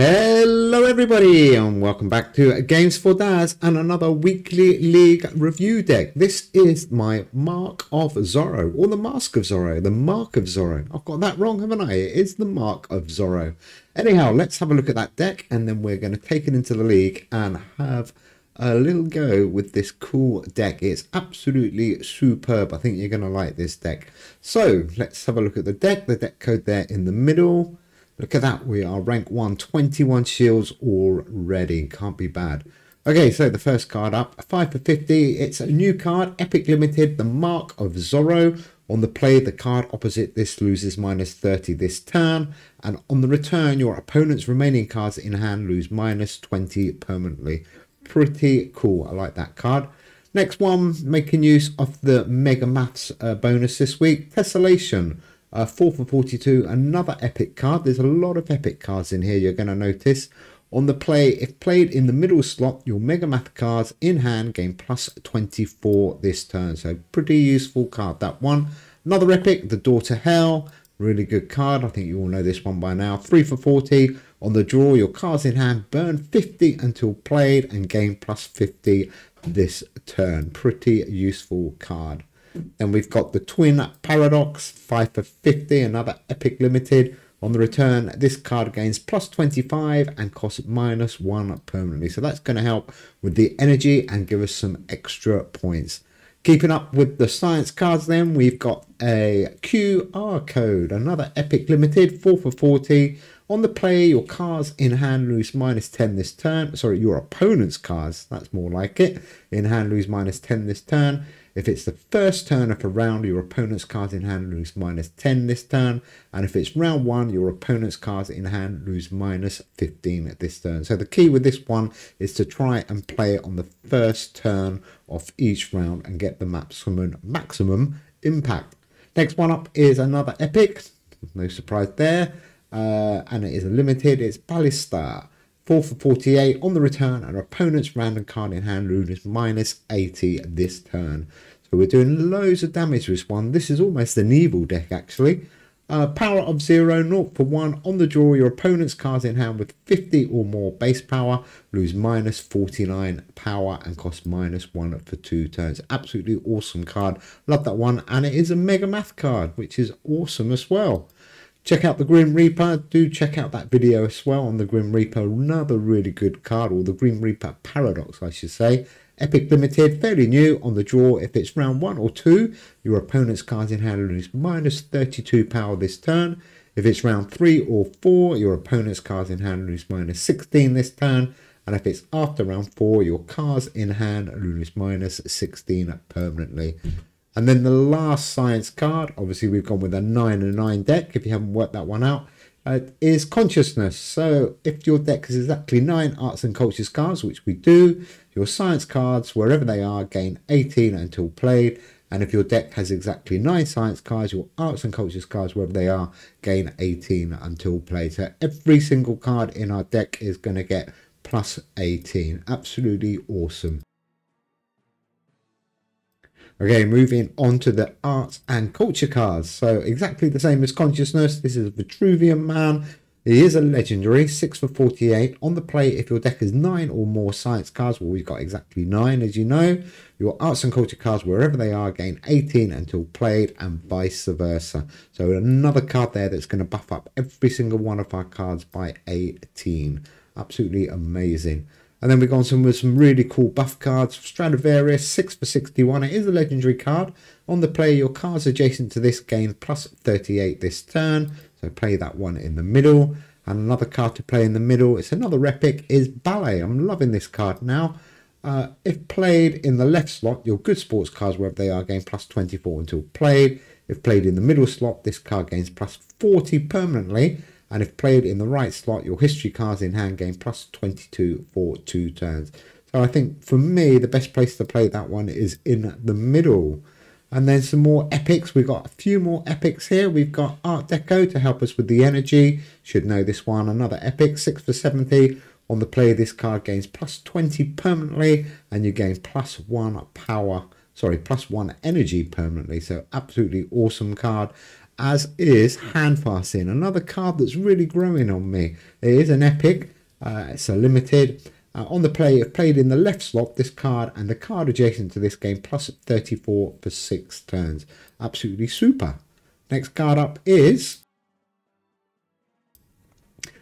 Hello everybody and welcome back to Games for Dads and another weekly league review deck. This is my Mark of Zorro, or the Mask of Zorro, the Mark of Zorro. I've got that wrong, haven't I? It is the Mark of Zorro. Anyhow, let's have a look at that deck and then we're going to take it into the league and have a little go with this cool deck. It's absolutely superb. I think you're going to like this deck. So let's have a look at the deck code there in the middle. Look at that, we are rank 1, 21 shields already, can't be bad. Okay, so the first card up, 5 for 50, it's a new card, Epic Limited, the Mark of Zorro. On the play, the card opposite this loses -30 this turn, and on the return, your opponent's remaining cards in hand lose -20 permanently. Pretty cool, I like that card. Next one, making use of the Mega Maths bonus this week, Tessellation. 4 for 42, another epic card. There's a lot of epic cards in here, you're going to notice. On the play, if played in the middle slot, your Mega Math cards in hand gain +24 this turn. So pretty useful card, that one. Another epic, the Door to Hell. Really good card. I think you all know this one by now. 3 for 40. On the draw, your cards in hand burn 50 until played and gain +50 this turn. Pretty useful card. Then we've got the Twin Paradox, 5 for 50, another Epic Limited. On the return, this card gains +25 and costs -1 permanently. So that's going to help with the energy and give us some extra points. Keeping up with the science cards then, we've got a QR code, another Epic Limited, 4 for 40. On the play, your cards in hand lose -10 this turn. Sorry, your opponent's cards, that's more like it, in hand lose -10 this turn. If it's the first turn of a round, your opponent's cards in hand lose -10 this turn. And if it's round 1, your opponent's cards in hand lose -15 this turn. So the key with this one is to try and play it on the first turn of each round and get the maximum impact. Next one up is another epic. No surprise there. And it is a limited. It's Ballista. 4 for 48. On the return, an opponent's random card in hand loses -80 this turn. So we're doing loads of damage with this one. This is almost an evil deck, actually. Power of 0, 0 for 1. On the draw, your opponent's cards in hand with 50 or more base power lose -49 power and cost -1 for 2 turns. Absolutely awesome card. Love that one. And it is a Mega Math card, which is awesome as well. Check out the Grim Reaper. Do check out that video as well on the Grim Reaper. Another really good card, or the Grim Reaper Paradox, I should say. Epic Limited, fairly new. On the draw, if it's round 1 or 2, your opponent's cards in hand lose -32 power this turn. If it's round 3 or 4, your opponent's cards in hand lose -16 this turn. And if it's after round 4, your cards in hand lose -16 permanently. And then the last science card, obviously we've gone with a 9 and 9 deck, if you haven't worked that one out, is Consciousness. So if your deck is exactly 9 arts and cultures cards, which we do, your science cards, wherever they are, gain 18 until played. And if your deck has exactly 9 science cards, your arts and cultures cards, wherever they are, gain 18 until played. So every single card in our deck is going to get +18. Absolutely awesome. Okay, moving on to the arts and culture cards. So exactly the same as Consciousness. This is a Vitruvian Man. He is a legendary, 6 for 48. On the play, if your deck has 9 or more science cards, well, we've got exactly 9, as you know. Your arts and culture cards, wherever they are, gain 18 until played, and vice versa. So another card there that's going to buff up every single one of our cards by 18. Absolutely amazing. And then we've gone with some really cool buff cards. Stradivarius, 6 for 61. It is a legendary card. On the play, your cards adjacent to this gain +38 this turn. So play that one in the middle. And another card to play in the middle, it's another epic, is Ballet. I'm loving this card now. If played in the left slot, your good sports cards, wherever they are, gain +24 until played. If played in the middle slot, this card gains +40 permanently. And if played in the right slot, your history cards in hand gain +22 for 2 turns. So I think for me, the best place to play that one is in the middle. And then some more epics. We've got a few more epics here. We've got Art Deco to help us with the energy. Should know this one. Another epic, 6 for 70. On the play, this card gains +20 permanently. And you gain +1 power. Sorry, +1 energy permanently. So absolutely awesome card. as is Handfasting, another card that's really growing on me. It is an epic, it's a limited. On the play, if played in the left slot, this card and the card adjacent to this game, plus 34 for 6 turns. Absolutely super. Next card up is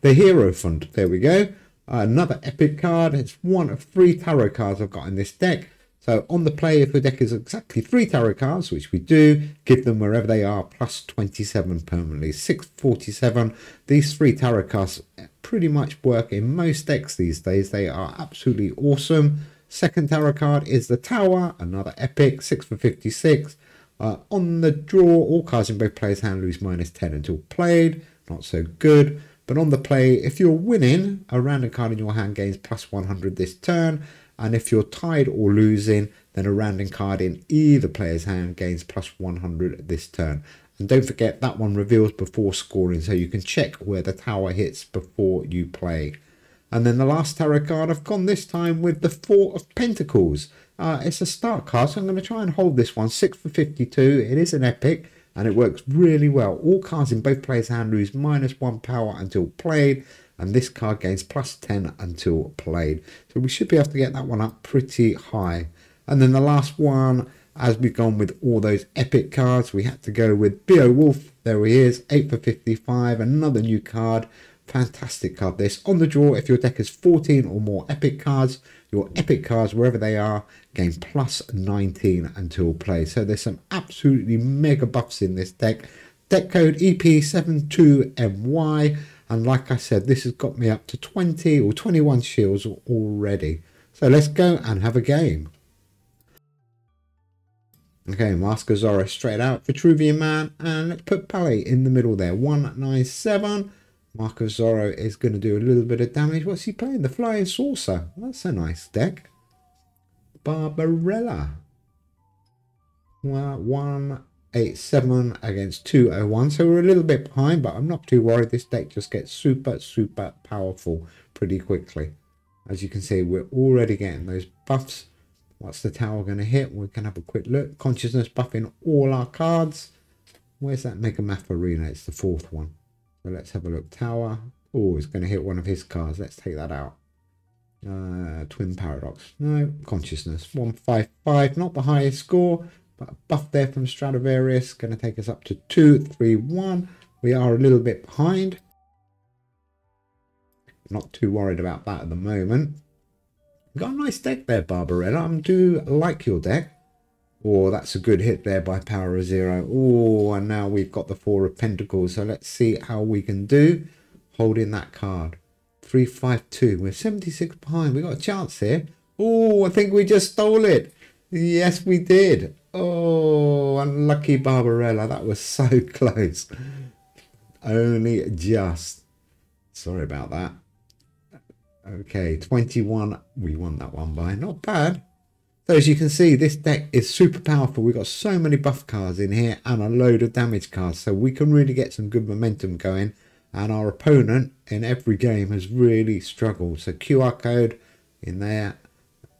the Hero Fund. There we go. Another epic card. It's one of 3 tarot cards I've got in this deck. So on the play, if the deck is exactly 3 tarot cards, which we do, give them wherever they are, plus 27 permanently. 647. These 3 tarot cards pretty much work in most decks these days. They are absolutely awesome. Second tarot card is the Tower, another epic, 6 for 56. On the draw, all cards in both players' hand lose -10 until played. Not so good. But on the play, if you're winning, a random card in your hand gains plus 100 this turn. And if you're tied or losing, then a random card in either player's hand gains plus 100 this turn. And don't forget, that one reveals before scoring, so you can check where the tower hits before you play. And then the last tarot card, I've gone this time with the 4 of Pentacles. It's a start card, so I'm going to try and hold this one. 6 for 52. It is an epic, and it works really well. All cards in both players' hand lose -1 power until played. And this card gains plus 10 until played. So we should be able to get that one up pretty high. And then the last one, as we've gone with all those epic cards, we had to go with Beowulf. There he is, 8 for 55. Another new card. Fantastic card this. On the draw, if your deck is 14 or more epic cards, your epic cards, wherever they are, gain plus 19 until play. So there's some absolutely mega buffs in this deck. Deck code EP72MY. And like I said, this has got me up to 20 or 21 shields already. So let's go and have a game. Okay, Mask of Zorro straight out. Vitruvian Man. And let's put Pally in the middle there. 197. Mark of Zorro is going to do a little bit of damage. What's he playing? The Flying Saucer. That's a nice deck. Barbarella. Well, 187 against 201, so we're a little bit behind, but I'm not too worried. This deck just gets super powerful pretty quickly. As you can see, we're already getting those buffs. What's the tower going to hit? We can have a quick look. Consciousness buffing all our cards. Where's that Mega Math Arena? It's the 4th one. So let's have a look. Tower. Oh, it's going to hit one of his cards. Let's take that out. Twin Paradox. No. Consciousness. 155. Not the highest score. But a buff there from Stradivarius, going to take us up to 231. We are a little bit behind. Not too worried about that at the moment. Got a nice deck there, Barbarella. I do like your deck. Oh, that's a good hit there by Power of Zero. Oh, and now we've got the 4 of Pentacles. So let's see how we can do holding that card. 352. We're 76 behind. We got a chance here. Oh, I think we just stole it. Yes, we did. Oh, unlucky Barbarella. That was so close. Only just. Sorry about that. Okay, 21. We won that one by. Not bad. So as you can see, this deck is super powerful. We've got so many buff cards in here and a load of damage cards. So we can really get some good momentum going. And our opponent in every game has really struggled. So QR code in there.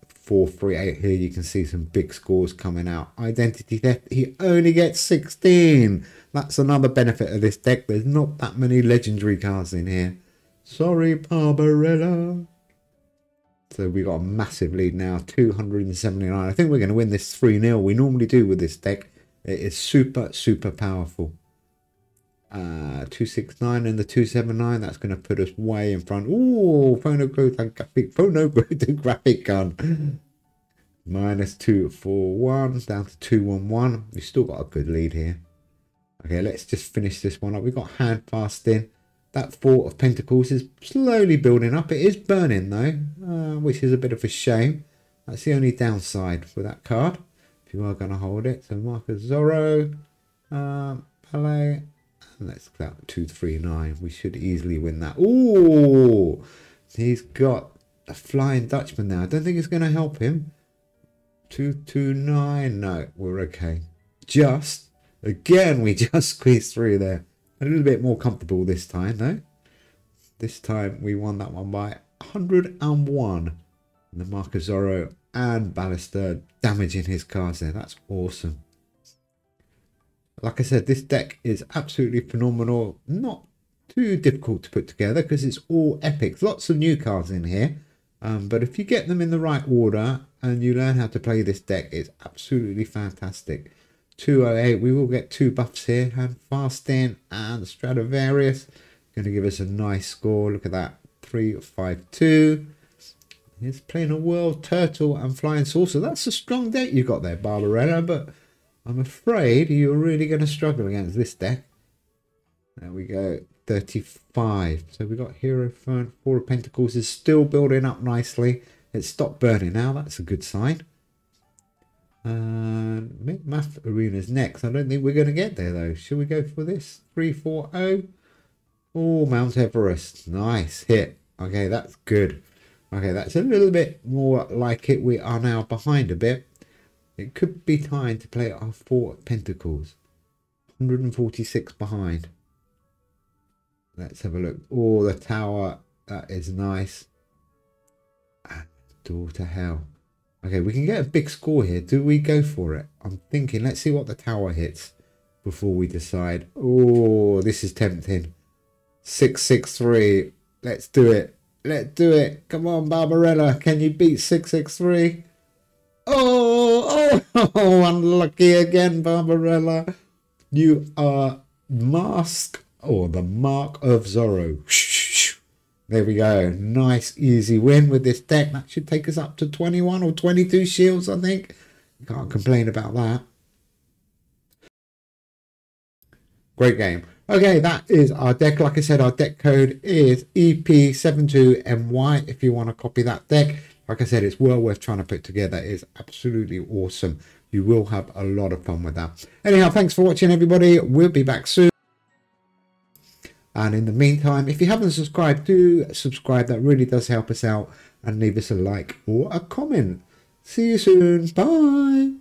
438 here. You can see some big scores coming out. Identity theft. He only gets 16. That's another benefit of this deck. There's not that many legendary cards in here. Sorry, Barbarella. So we got a massive lead now, 279. I think we're going to win this 3-0. We normally do with this deck. It is super powerful. 269 and the 279. That's going to put us way in front. Ooh, phonographic gun. -241 down to 211. We've still got a good lead here. Okay, let's just finish this one up. We've got hand fasting. That 4 of Pentacles is slowly building up. It is burning though, which is a bit of a shame. That's the only downside for that card, if you are going to hold it. So Mark of Zorro, Palais, and let's go 239. We should easily win that. Ooh, he's got a Flying Dutchman now. I don't think it's going to help him. 229. No, we're okay. Again, we just squeezed through there. A little bit more comfortable this time, though. This time we won that one by 101. And the Mark of Zorro and Ballister damaging his cards there. That's awesome. Like I said, this deck is absolutely phenomenal. Not too difficult to put together because it's all epics. Lots of new cards in here. But if you get them in the right order and you learn how to play this deck, it's absolutely fantastic. 208, we will get 2 buffs here. And Fasting and Stradivarius. Going to give us a nice score. Look at that. 352. He's playing a World Turtle and Flying Saucer. That's a strong deck you got there, Barbarella, but I'm afraid you're really going to struggle against this deck. There we go. 35. So we got Hierophant. 4 of Pentacles is still building up nicely. It stopped burning now. That's a good sign. And Math Arena's next. I don't think we're going to get there though. Should we go for this? 340. Oh, Mount Everest. Nice hit. Okay, that's good. Okay, that's a little bit more like it. We are now behind a bit. It could be time to play our 4 Pentacles. 146 behind. Let's have a look. Oh, the tower. That is nice. And door to hell. Okay, we can get a big score here. Do we go for it? I'm thinking, let's see what the tower hits before we decide. Oh, this is tempting. 663. Let's do it. Let's do it. Come on, Barbarella. Can you beat 663? Oh, unlucky again, Barbarella. You are mask or the mark of Zorro. There we go. Nice, easy win with this deck. That should take us up to 21 or 22 shields, I think. Can't complain about that. Great game. Okay, that is our deck. Like I said, our deck code is EP72MY if you want to copy that deck. Like I said, it's well worth trying to put together. It's absolutely awesome. You will have a lot of fun with that. Anyhow, thanks for watching, everybody. We'll be back soon. And in the meantime, if you haven't subscribed, do subscribe. That really does help us out. And leave us a like or a comment. See you soon. Bye.